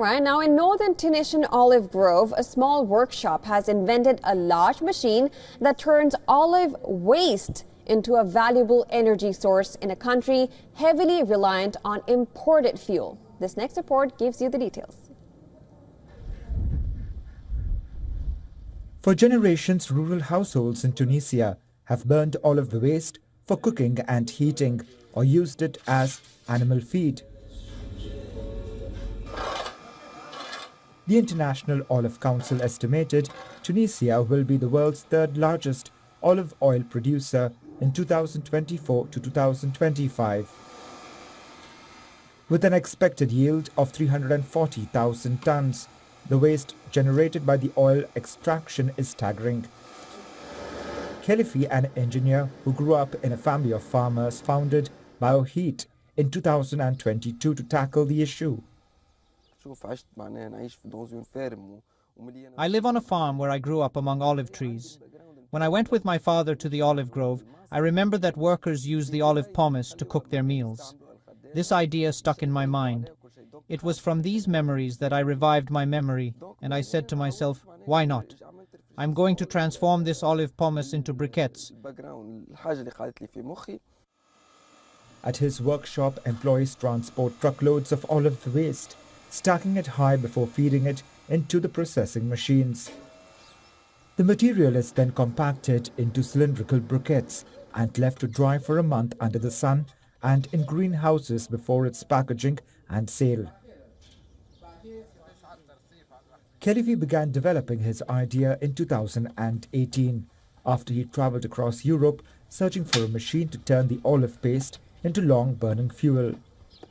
Right now, in northern Tunisian olive grove, a small workshop has invented a large machine that turns olive waste into a valuable energy source in a country heavily reliant on imported fuel. This next report gives you the details. For generations, rural households in Tunisia have burned olive waste for cooking and heating or used it as animal feed. The International Olive Council estimated Tunisia will be the world's third largest olive oil producer in 2024 to 2025. With an expected yield of 340,000 tons, the waste generated by the oil extraction is staggering. Khalifi, an engineer who grew up in a family of farmers, founded WION in 2022 to tackle the issue. I live on a farm where I grew up among olive trees. When I went with my father to the olive grove, I remember that workers use the olive pomace to cook their meals. This idea stuck in my mind. It was from these memories that I revived my memory, and I said to myself, why not? I'm going to transform this olive pomace into briquettes. At his workshop, employees transport truckloads of olive waste, stacking it high before feeding it into the processing machines. The material is then compacted into cylindrical briquettes and left to dry for a month under the sun and in greenhouses before its packaging and sale. Khalifi began developing his idea in 2018 after he traveled across Europe searching for a machine to turn the olive paste into long-burning fuel.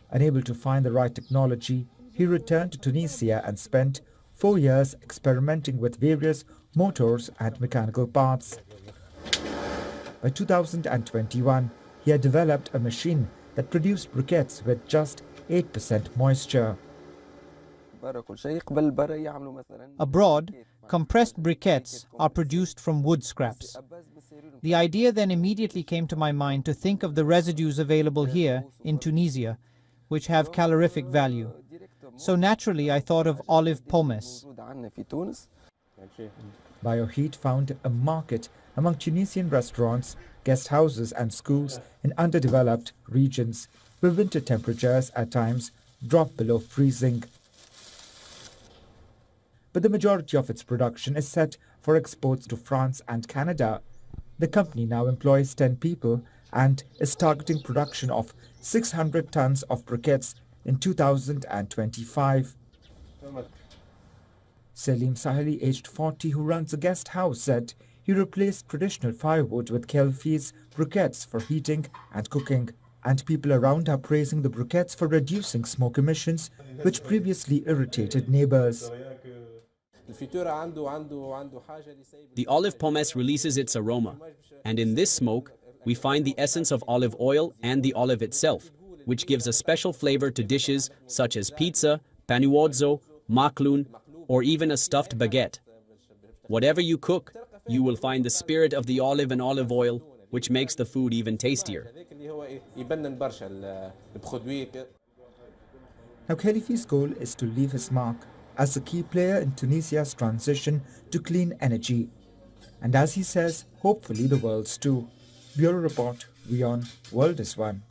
Unable to find the right technology, he returned to Tunisia and spent 4 years experimenting with various motors and mechanical parts. By 2021, he had developed a machine that produced briquettes with just 8% moisture. Abroad, compressed briquettes are produced from wood scraps. The idea then immediately came to my mind to think of the residues available here in Tunisia, which have calorific value. So naturally I thought of olive pomace. WION found a market among Tunisian restaurants, guest houses and schools in underdeveloped regions where winter temperatures at times drop below freezing. But the majority of its production is set for exports to France and Canada. The company now employs 10 people and is targeting production of 600 tons of briquettes in 2025. Salim Saheli, aged 40, who runs a guest house, said he replaced traditional firewood with Khalifi's briquettes for heating and cooking. And people around are praising the briquettes for reducing smoke emissions, which previously irritated neighbors. The olive pomace releases its aroma, and in this smoke, we find the essence of olive oil and the olive itself, which gives a special flavor to dishes such as pizza, panuozzo, makloun, or even a stuffed baguette. Whatever you cook, you will find the spirit of the olive and olive oil, which makes the food even tastier. Now Khalifi's goal is to leave his mark as a key player in Tunisia's transition to clean energy. And as he says, hopefully the world's too. Bureau Report, WION World is One.